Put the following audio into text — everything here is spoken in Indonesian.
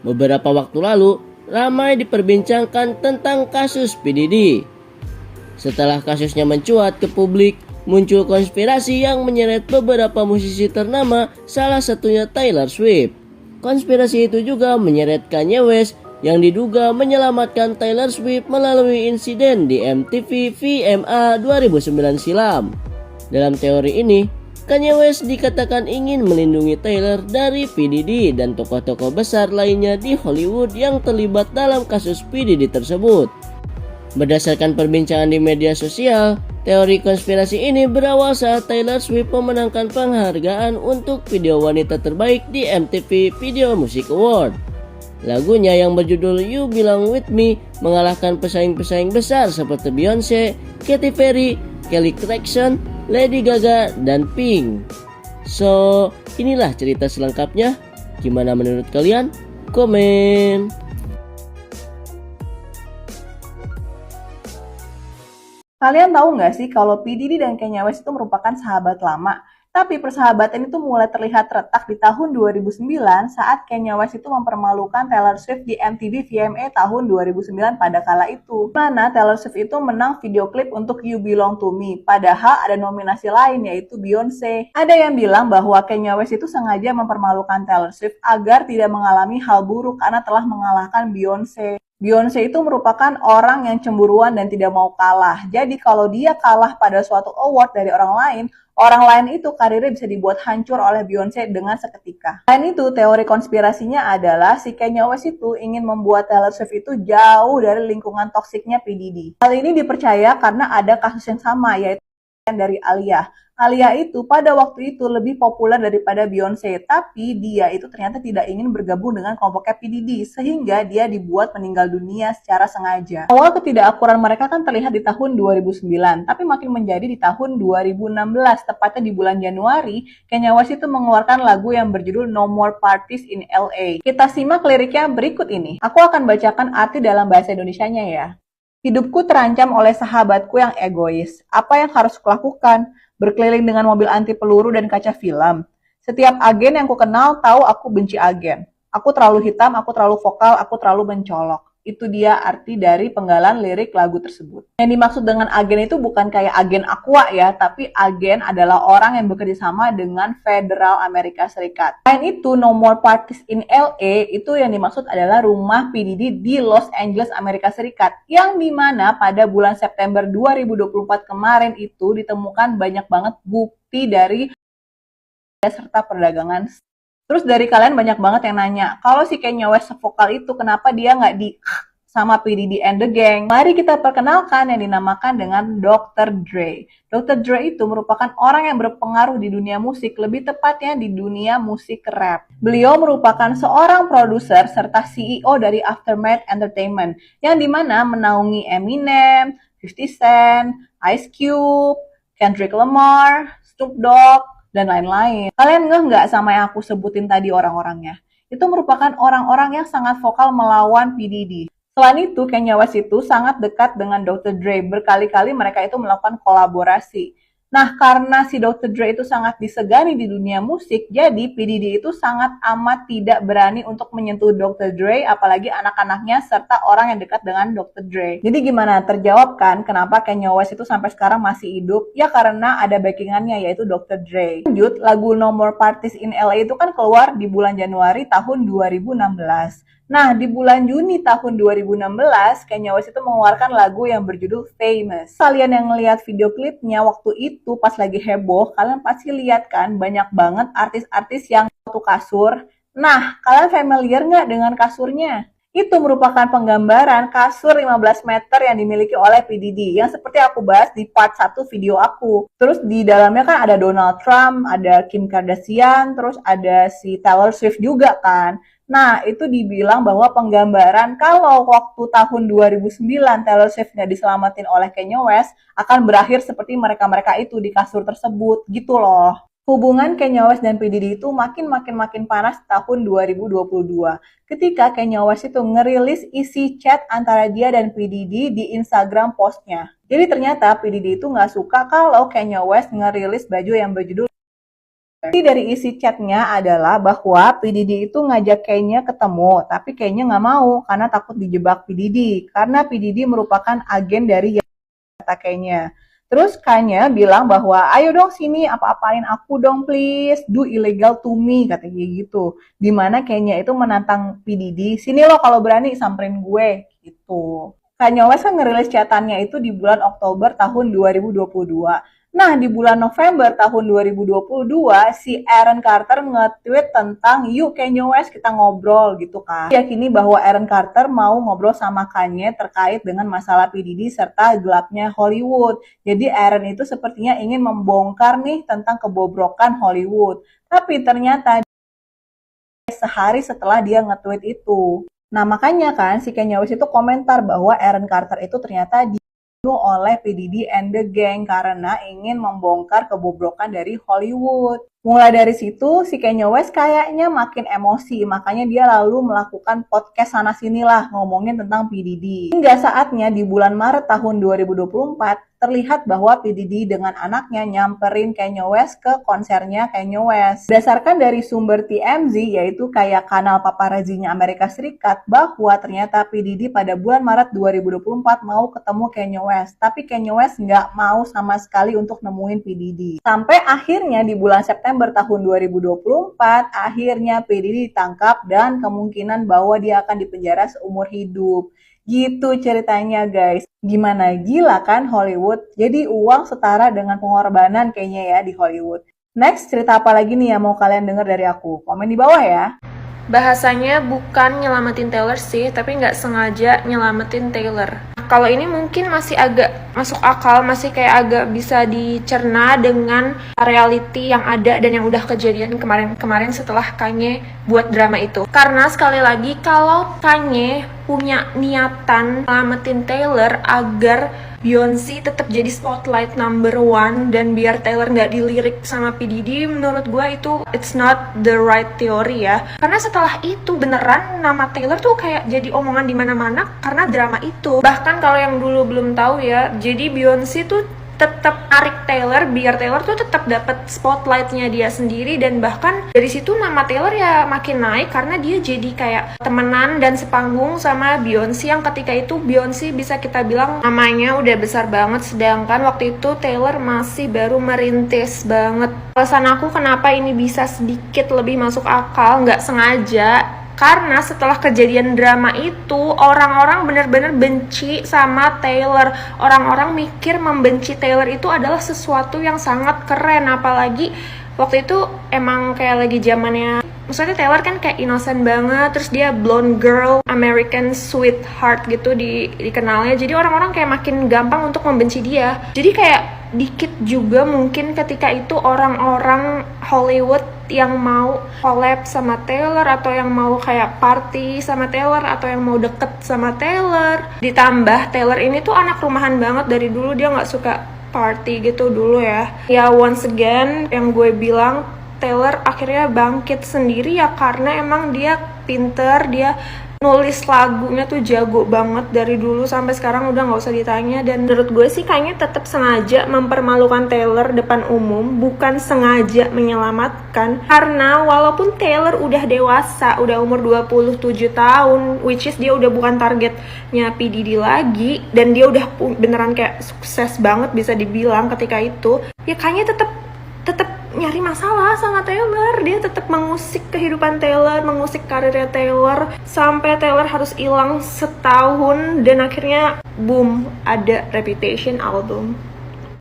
Beberapa waktu lalu, ramai diperbincangkan tentang kasus P. Diddy. Setelah kasusnya mencuat ke publik, muncul konspirasi yang menyeret beberapa musisi ternama, salah satunya Taylor Swift. Konspirasi itu juga menyeret Kanye West yang diduga menyelamatkan Taylor Swift melalui insiden di MTV VMA 2009 silam. Dalam teori ini, Kanye West dikatakan ingin melindungi Taylor dari P. Diddy dan tokoh-tokoh besar lainnya di Hollywood yang terlibat dalam kasus P. Diddy tersebut. Berdasarkan perbincangan di media sosial, teori konspirasi ini berawal saat Taylor Swift memenangkan penghargaan untuk video wanita terbaik di MTV Video Music Award. Lagunya yang berjudul You Belong With Me mengalahkan pesaing-pesaing besar seperti Beyonce, Katy Perry, Kelly Clarkson, Lady Gaga, dan Pink. So, inilah cerita selengkapnya. Gimana menurut kalian? Komen. Kalian tahu nggak sih kalau P. Diddy dan Kanye West itu merupakan sahabat lama? Tapi persahabatan itu mulai terlihat retak di tahun 2009 saat Kanye West itu mempermalukan Taylor Swift di MTV VMA tahun 2009 pada kala itu. Mana Taylor Swift itu menang video klip untuk You Belong To Me, padahal ada nominasi lain yaitu Beyonce. Ada yang bilang bahwa Kanye West itu sengaja mempermalukan Taylor Swift agar tidak mengalami hal buruk karena telah mengalahkan Beyonce. Beyonce itu merupakan orang yang cemburuan dan tidak mau kalah. Jadi kalau dia kalah pada suatu award dari orang lain itu karirnya bisa dibuat hancur oleh Beyonce dengan seketika. Selain itu, teori konspirasinya adalah si Kanye West itu ingin membuat Taylor Swift itu jauh dari lingkungan toksiknya P. Diddy. Hal ini dipercaya karena ada kasus yang sama, yaitu dari Aaliyah. Aaliyah itu pada waktu itu lebih populer daripada Beyonce, tapi dia itu ternyata tidak ingin bergabung dengan kelompoknya P. Diddy, sehingga dia dibuat meninggal dunia secara sengaja. Awal ketidakakuran mereka kan terlihat di tahun 2009, tapi makin menjadi di tahun 2016, tepatnya di bulan Januari, Kanye West itu mengeluarkan lagu yang berjudul No More Parties in LA. Kita simak liriknya berikut ini. Aku akan bacakan arti dalam bahasa Indonesianya ya. Hidupku terancam oleh sahabatku yang egois. Apa yang harus kulakukan? Berkeliling dengan mobil anti peluru dan kaca film. Setiap agen yang kukenal tahu aku benci agen. Aku terlalu hitam, aku terlalu vokal, aku terlalu mencolok. Itu dia arti dari penggalan lirik lagu tersebut. Yang dimaksud dengan agen itu bukan kayak agen Aqua ya, tapi agen adalah orang yang bekerja sama dengan Federal Amerika Serikat. Selain itu, No More Parties in LA itu yang dimaksud adalah rumah P. Diddy di Los Angeles, Amerika Serikat. Yang dimana pada bulan September 2024 kemarin itu ditemukan banyak banget bukti dari serta perdagangan. Terus dari kalian banyak banget yang nanya, kalau si Kanye West vokal itu kenapa dia nggak di sama P. Diddy and the Gang? Mari kita perkenalkan yang dinamakan dengan Dr. Dre. Dr. Dre itu merupakan orang yang berpengaruh di dunia musik, lebih tepatnya di dunia musik rap. Beliau merupakan seorang produser serta CEO dari Aftermath Entertainment, yang dimana menaungi Eminem, 50 Cent, Ice Cube, Kendrick Lamar, Snoop Dogg, dan lain-lain. Kalian nggak sama yang aku sebutin tadi orang-orangnya? Itu merupakan orang-orang yang sangat vokal melawan P. Diddy. Selain itu, Kanye West itu sangat dekat dengan Dr. Dre. Berkali-kali mereka itu melakukan kolaborasi. Nah, karena si Dr. Dre itu sangat disegani di dunia musik, jadi P. Diddy itu sangat amat tidak berani untuk menyentuh Dr. Dre, apalagi anak-anaknya serta orang yang dekat dengan Dr. Dre. Jadi gimana? Terjawab kan kenapa Kanye West itu sampai sekarang masih hidup? Ya karena ada backingannya yaitu Dr. Dre. Lanjut, lagu No More Parties in LA itu kan keluar di bulan Januari tahun 2016. Nah, di bulan Juni tahun 2016, Kanye West itu mengeluarkan lagu yang berjudul Famous. Kalian yang ngelihat video klipnya waktu itu pas lagi heboh, kalian pasti lihat kan banyak banget artis-artis yang satu kasur. Nah, kalian familiar nggak dengan kasurnya? Itu merupakan penggambaran kasur 15 meter yang dimiliki oleh P. Diddy, yang seperti aku bahas di part 1 video aku. Terus di dalamnya kan ada Donald Trump, ada Kim Kardashian, terus ada si Taylor Swift juga kan. Nah, itu dibilang bahwa penggambaran kalau waktu tahun 2009 Taylor Swift nggak diselamatin oleh Kanye West akan berakhir seperti mereka-mereka itu di kasur tersebut, gitu loh. Hubungan Kanye West dan P. Diddy itu makin panas tahun 2022 ketika Kanye West itu ngerilis isi chat antara dia dan P. Diddy di Instagram postnya. Jadi ternyata P. Diddy itu nggak suka kalau Kanye West ngerilis baju yang berjudul Jadi dari isi chatnya adalah bahwa P. Diddy itu ngajak Kanye ketemu, tapi Kanye nggak mau karena takut dijebak P. Diddy. Karena P. Diddy merupakan agen dari kata Kanye. Terus Kanye bilang bahwa ayo dong sini apa-apain aku dong please, do illegal to me katanya gitu. Dimana Kanye itu menantang P. Diddy, sini lo kalau berani samperin gue gitu. Kanye West kan ngerilis chatannya itu di bulan Oktober tahun 2022. Nah, di bulan November tahun 2022, si Aaron Carter nge-tweet tentang yuk Kanye West kita ngobrol gitu kan. Yakini bahwa Aaron Carter mau ngobrol sama Kanye terkait dengan masalah P. Diddy serta gelapnya Hollywood. Jadi Aaron itu sepertinya ingin membongkar nih tentang kebobrokan Hollywood. Tapi ternyata sehari setelah dia nge-tweet itu. Nah, makanya kan si Kanye West itu komentar bahwa Aaron Carter itu ternyata oleh P. Diddy and the Gang karena ingin membongkar kebobrokan dari Hollywood. Mulai dari situ, si Kanye West kayaknya makin emosi, makanya dia lalu melakukan podcast sana-sinilah ngomongin tentang P. Diddy. Hingga saatnya di bulan Maret tahun 2024, terlihat bahwa P. Diddy dengan anaknya nyamperin Kanye West ke konsernya Kanye West. Berdasarkan dari sumber TMZ, yaitu kayak kanal paparazinya Amerika Serikat, bahwa ternyata P. Diddy pada bulan Maret 2024 mau ketemu Kanye West. Tapi Kanye West nggak mau sama sekali untuk nemuin P. Diddy. Sampai akhirnya di bulan September tahun 2024, akhirnya P. Diddy ditangkap dan kemungkinan bahwa dia akan dipenjara seumur hidup. Gitu ceritanya guys. Gimana gila kan Hollywood? Jadi uang setara dengan pengorbanan kayaknya ya di Hollywood. Next, cerita apa lagi nih yang mau kalian denger dari aku? Komen di bawah ya. Bahasanya bukan nyelamatin Taylor sih, tapi nggak sengaja nyelamatin Taylor. Kalau ini mungkin masih agak masuk akal, masih kayak agak bisa dicerna dengan reality yang ada dan yang udah kejadian kemarin setelah Kanye buat drama itu. Karena sekali lagi kalau Kanye punya niatan nyelamatin Taylor agar Beyonce tetap jadi spotlight number one dan biar Taylor nggak dilirik sama P. Diddy, menurut gue itu it's not the right theory ya. Karena setelah itu beneran nama Taylor tuh kayak jadi omongan di mana-mana karena drama itu. Bahkan kalau yang dulu belum tahu ya, jadi Beyonce tuh tetap tarik Taylor biar Taylor tuh tetap dapat spotlightnya dia sendiri, dan bahkan dari situ nama Taylor ya makin naik karena dia jadi kayak temenan dan sepanggung sama Beyonce yang ketika itu Beyonce bisa kita bilang namanya udah besar banget, sedangkan waktu itu Taylor masih baru merintis banget. Alasan aku kenapa ini bisa sedikit lebih masuk akal, nggak sengaja, karena setelah kejadian drama itu, orang-orang benar-benar benci sama Taylor. Orang-orang mikir membenci Taylor itu adalah sesuatu yang sangat keren. Apalagi waktu itu emang kayak lagi zamannya, maksudnya Taylor kan kayak innocent banget, terus dia blonde girl, American sweetheart gitu dikenalnya. Jadi orang-orang kayak makin gampang untuk membenci dia. Jadi kayak dikit juga mungkin ketika itu orang-orang Hollywood yang mau collab sama Taylor atau yang mau kayak party sama Taylor atau yang mau deket sama Taylor. Ditambah Taylor ini tuh anak rumahan banget, dari dulu dia nggak suka party gitu dulu ya. Ya once again yang gue bilang, Taylor akhirnya bangkit sendiri ya karena emang dia pinter, dia nulis lagunya tuh jago banget dari dulu sampai sekarang udah nggak usah ditanya. Dan menurut gue sih kayaknya tetap sengaja mempermalukan Taylor depan umum, bukan sengaja menyelamatkan. Karena walaupun Taylor udah dewasa, udah umur 27 tahun, which is dia udah bukan targetnya P. Diddy lagi, dan dia udah beneran kayak sukses banget bisa dibilang ketika itu, ya kayaknya tetap nyari masalah sama Taylor. Dia tetap mengusik kehidupan Taylor, mengusik karirnya Taylor, sampai Taylor harus hilang setahun dan akhirnya boom, ada Reputation album.